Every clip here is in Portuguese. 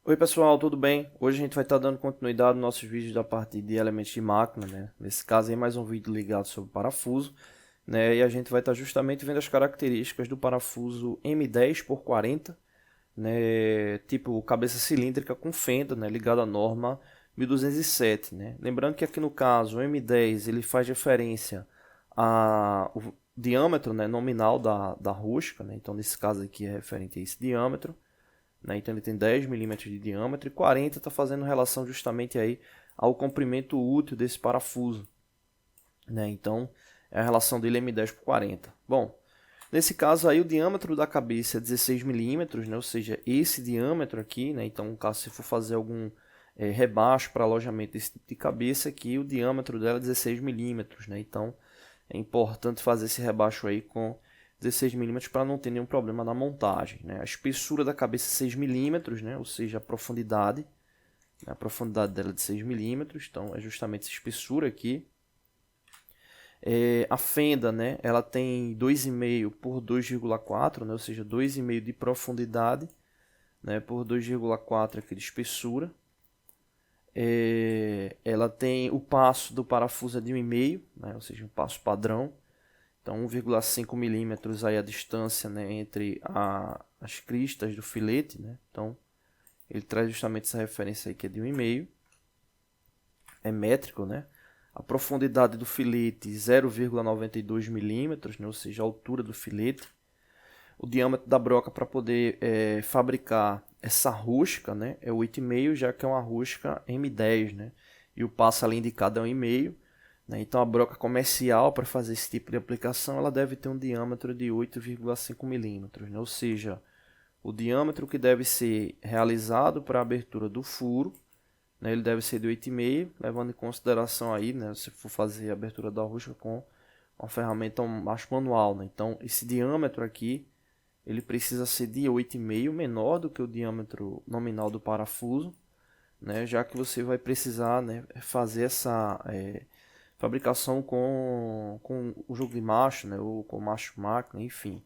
Oi pessoal, tudo bem? Hoje a gente vai estar dando continuidade nos nossos vídeos da parte de elementos de máquina, né? Nesse caso aí mais um vídeo ligado sobre parafuso, né? E a gente vai estar justamente vendo as características do parafuso M10 por 40, né? Tipo cabeça cilíndrica com fenda, né? Ligado à norma 1207, né? Lembrando que aqui no caso o M10 ele faz referência ao diâmetro, né? Nominal da rosca, né? Então nesse caso aqui é referente a esse diâmetro. Né? Então ele tem 10 milímetros de diâmetro e 40 está fazendo relação justamente aí ao comprimento útil desse parafuso. Né? Então é a relação dele M10 por 40. Bom, nesse caso aí o diâmetro da cabeça é 16 milímetros, né? Ou seja, esse diâmetro aqui, né? Então caso você for fazer algum rebaixo para alojamento desse tipo de cabeça aqui, o diâmetro dela é 16 milímetros. Né? Então é importante fazer esse rebaixo aí com 16 milímetros para não ter nenhum problema na montagem. Né? A espessura da cabeça é 6 milímetros, né? Ou seja, a profundidade dela é de 6 milímetros, então é justamente essa espessura aqui. A fenda, né? Ela tem 2,5 por 2,4, né? Ou seja, 2,5 de profundidade, né? Por 2,4 aqui de espessura. Ela tem o passo do parafuso é de 1,5, né? Ou seja, um passo padrão. Então 1,5 milímetros aí a distância, né, entre as cristas do filete. Né? Então ele traz justamente essa referência aí que é de 1,5. É métrico, né? A profundidade do filete 0,92 milímetros, né? Ou seja, a altura do filete. O diâmetro da broca para poder fabricar essa rosca, né, é 8,5, já que é uma rosca M10, né? E o passo ali indicado é 1,5. Então a broca comercial para fazer esse tipo de aplicação ela deve ter um diâmetro de 8,5 milímetros, né? Ou seja, o diâmetro que deve ser realizado para a abertura do furo, né, ele deve ser de 8,5, levando em consideração aí, né, se for fazer a abertura da rosca com uma ferramenta mais manual. Né? Então esse diâmetro aqui ele precisa ser de 8,5, menor do que o diâmetro nominal do parafuso, né, já que você vai precisar, né, fazer essa fabricação com o jogo de macho, né, ou com macho máquina, enfim,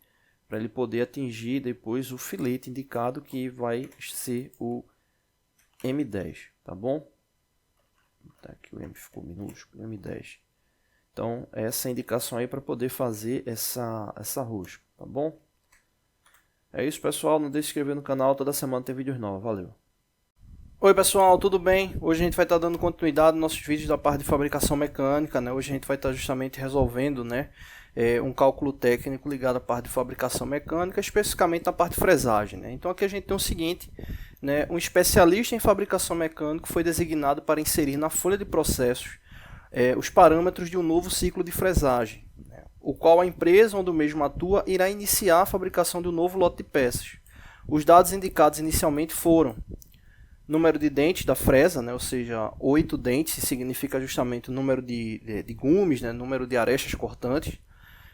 para ele poder atingir depois o filete indicado que vai ser o M10, tá bom? Tá, aqui o M ficou minúsculo, M10. Então essa é a indicação aí para poder fazer essa rosca, tá bom? É isso pessoal, não deixe de se inscrever no canal, toda semana tem vídeos novos, valeu! Oi pessoal, tudo bem? Hoje a gente vai estar dando continuidade nos nossos vídeos da parte de fabricação mecânica, né? Hoje a gente vai estar justamente resolvendo, né, um cálculo técnico ligado à parte de fabricação mecânica, especificamente na parte de fresagem, né? Então aqui a gente tem o seguinte, né, um especialista em fabricação mecânica foi designado para inserir na folha de processos os parâmetros de um novo ciclo de fresagem, né, o qual a empresa onde o mesmo atua irá iniciar a fabricação de um novo lote de peças. Os dados indicados inicialmente foram número de dentes da fresa, né? Ou seja, 8 dentes significa justamente o número de gumes, né? Número de arestas cortantes,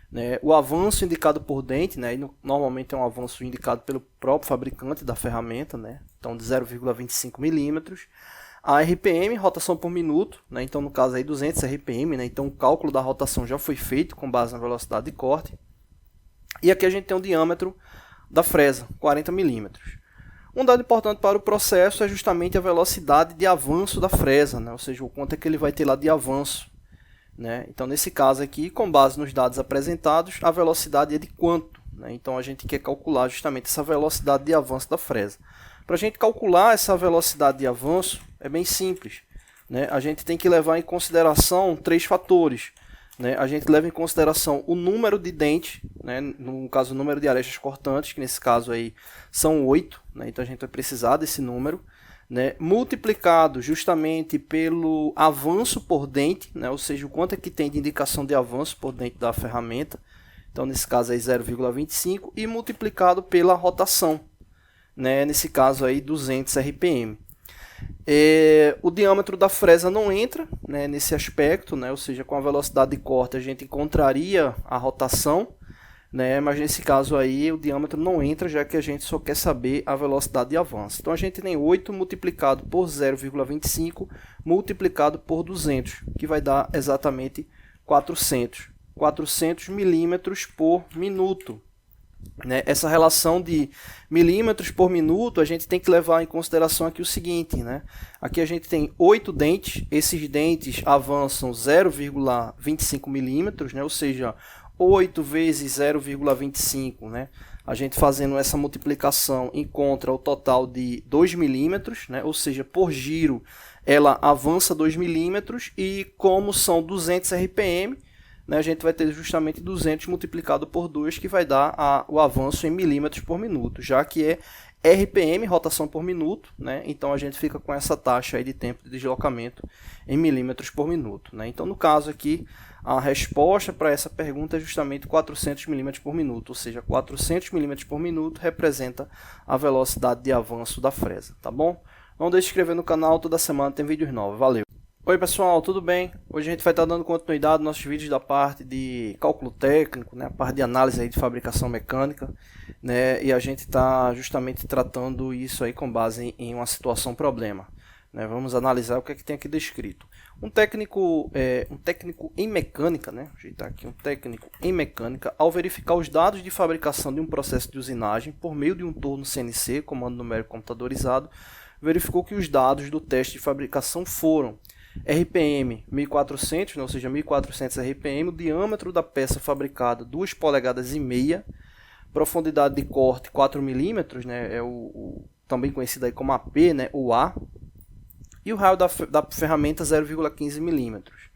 né? O avanço indicado por dente, né? Normalmente é um avanço indicado pelo próprio fabricante da ferramenta, né? Então de 0,25 milímetros. A RPM, rotação por minuto, né? Então no caso aí 200 RPM, né? Então o cálculo da rotação já foi feito com base na velocidade de corte. E aqui a gente tem o diâmetro da fresa, 40 milímetros. Um dado importante para o processo é justamente a velocidade de avanço da fresa, né? Ou seja, o quanto é que ele vai ter lá de avanço. Né? Então, nesse caso aqui, com base nos dados apresentados, a velocidade é de quanto? Né? Então, a gente quer calcular justamente essa velocidade de avanço da fresa. Para a gente calcular essa velocidade de avanço, é bem simples. Né? A gente tem que levar em consideração 3 fatores. Né? A gente leva em consideração o número de dentes, né? No caso o número de arestas cortantes, que nesse caso aí são 8, né? Então a gente vai precisar desse número, né? Multiplicado justamente pelo avanço por dente, né? Ou seja, o quanto é que tem de indicação de avanço por dente da ferramenta, então nesse caso aí 0,25, e multiplicado pela rotação, né? Nesse caso aí 200 RPM. O diâmetro da fresa não entra, né, nesse aspecto, né, ou seja, com a velocidade de corte a gente encontraria a rotação, né, mas nesse caso aí o diâmetro não entra, já que a gente só quer saber a velocidade de avanço. Então a gente tem 8 multiplicado por 0,25 multiplicado por 200, que vai dar exatamente 400 milímetros por minuto. né? Essa relação de milímetros por minuto, a gente tem que levar em consideração aqui o seguinte, né? Aqui a gente tem 8 dentes, esses dentes avançam 0,25 milímetros, né? Ou seja, 8 vezes 0,25, né? A gente fazendo essa multiplicação encontra o total de 2 milímetros, né? Ou seja, por giro ela avança 2 milímetros e como são 200 RPM, né, a gente vai ter justamente 200 multiplicado por 2, que vai dar o avanço em milímetros por minuto, já que é RPM, rotação por minuto, né? Então a gente fica com essa taxa aí de tempo de deslocamento em milímetros por minuto, né? Então no caso aqui, a resposta para essa pergunta é justamente 400 milímetros por minuto, ou seja, 400 milímetros por minuto representa a velocidade de avanço da fresa, tá bom? Não deixe de se inscrever no canal, toda semana tem vídeos novos, valeu! Oi pessoal, tudo bem? Hoje a gente vai estar dando continuidade aos nossos vídeos da parte de cálculo técnico, né? A parte de análise aí de fabricação mecânica, né? E a gente está justamente tratando isso aí com base em uma situação problema, né? Vamos analisar o que é que tem aqui descrito. Um técnico em mecânica, né? Ajeitar aqui, um técnico em mecânica, ao verificar os dados de fabricação de um processo de usinagem por meio de um torno CNC, comando numérico computadorizado, verificou que os dados do teste de fabricação foram RPM 1400, né, ou seja, 1400 RPM, o diâmetro da peça fabricada 2,5 polegadas, profundidade de corte 4 milímetros, né, é também conhecido aí como AP, né, o A, e o raio da ferramenta 0,15 milímetros.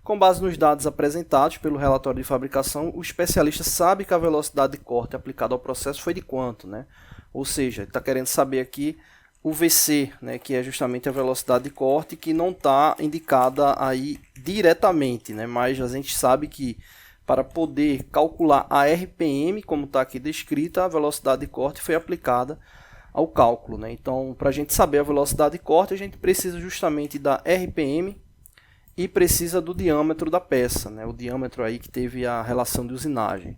Com base nos dados apresentados pelo relatório de fabricação, o especialista sabe que a velocidade de corte aplicada ao processo foi de quanto, né? Ou seja, ele está querendo saber aqui o VC, né, que é justamente a velocidade de corte, que não está indicada aí diretamente, né, mas a gente sabe que para poder calcular a RPM, como está aqui descrita, a velocidade de corte foi aplicada ao cálculo, né? Então, para a gente saber a velocidade de corte, a gente precisa justamente da RPM e precisa do diâmetro da peça, né? O diâmetro aí que teve a relação de usinagem.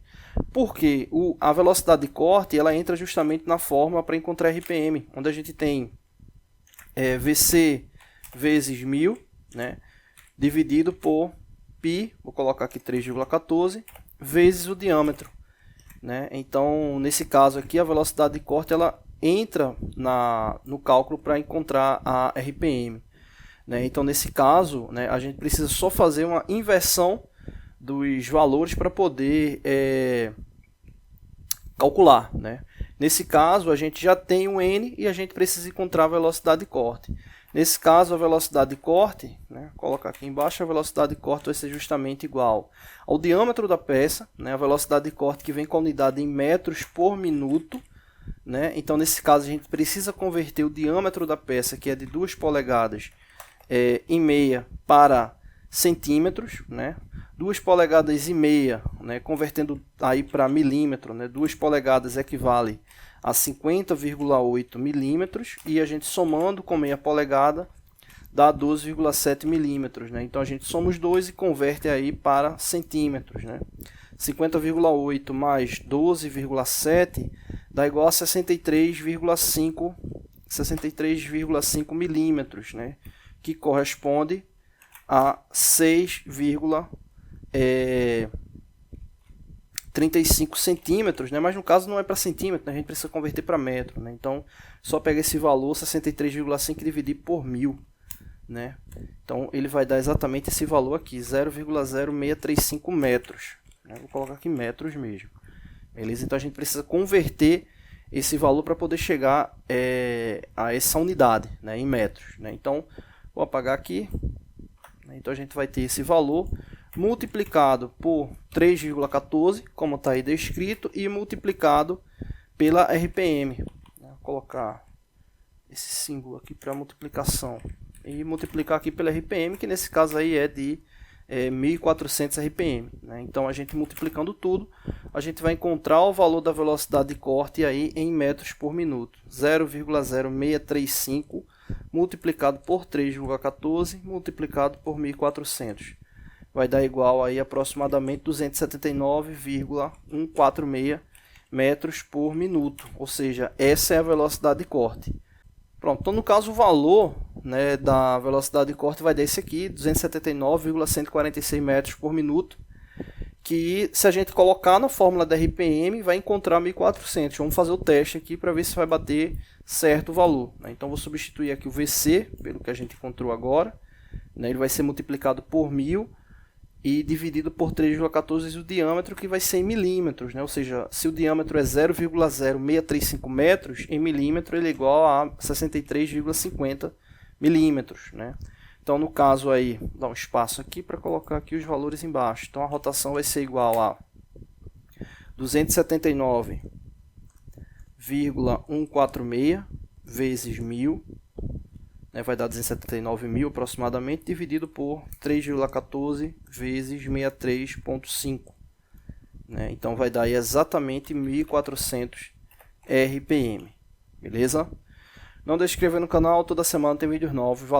Porque a velocidade de corte ela entra justamente na fórmula para encontrar RPM, onde a gente tem VC vezes 1000, né, dividido por π, vou colocar aqui 3,14, vezes o diâmetro, né? Então, nesse caso aqui, a velocidade de corte ela entra no cálculo para encontrar a RPM, né? Então, nesse caso, né, a gente precisa só fazer uma inversão dos valores para poder calcular, né? Nesse caso, a gente já tem o N e a gente precisa encontrar a velocidade de corte. Nesse caso, a velocidade de corte, né, vou colocar aqui embaixo, a velocidade de corte vai ser justamente igual ao diâmetro da peça, né, a velocidade de corte que vem com a unidade em metros por minuto, né? Então, nesse caso, a gente precisa converter o diâmetro da peça, que é de 2,5 polegadas, em meia para centímetros, né? 2,5 polegadas, né, convertendo aí para milímetro, né, 2 polegadas equivale a 50,8 milímetros, e a gente somando com meia polegada dá 12,7 milímetros, né? Então a gente soma os dois e converte aí para centímetros, né? 50,8 mais 12,7 dá igual a 63,5 milímetros, né? Que corresponde a 6,35 centímetros, né? Mas no caso não é para centímetro, né? A gente precisa converter para metro, né? Então, só pega esse valor, 63,5, e dividir por 1000, né? Então, ele vai dar exatamente esse valor aqui, 0,0635 metros, né? Vou colocar aqui metros mesmo, beleza? Então, a gente precisa converter esse valor para poder chegar a essa unidade, né? Em metros, né? Então, vou apagar aqui. Então, a gente vai ter esse valor multiplicado por 3,14, como está aí descrito, e multiplicado pela RPM. Vou colocar esse símbolo aqui para multiplicação. E multiplicar aqui pela RPM, que nesse caso aí é de 1400 RPM, né? Então, a gente multiplicando tudo, a gente vai encontrar o valor da velocidade de corte aí em metros por minuto. 0,0635 multiplicado por 3,14 multiplicado por 1400. Vai dar igual aí aproximadamente 279,146 metros por minuto. Ou seja, essa é a velocidade de corte. Pronto, então no caso o valor, né, da velocidade de corte vai dar esse aqui, 279,146 metros por minuto, que se a gente colocar na fórmula da RPM, vai encontrar 1400. Vamos fazer o teste aqui para ver se vai bater certo o valor, né? Então vou substituir aqui o VC, pelo que a gente encontrou agora, né? Ele vai ser multiplicado por 1000 e dividido por 3,14 o diâmetro, que vai ser em milímetros, né? Ou seja, se o diâmetro é 0,0635 metros, em milímetro ele é igual a 63,50 milímetros, né? Então, no caso aí, dá um espaço aqui para colocar aqui os valores embaixo. Então, a rotação vai ser igual a 279,146 vezes 1000, né, vai dar 279.000 aproximadamente, dividido por 3,14 vezes 63,5. Né? Então, vai dar aí exatamente 1400 RPM. Beleza? Não deixe de se inscrever no canal, toda semana tem vídeos novos. Valeu!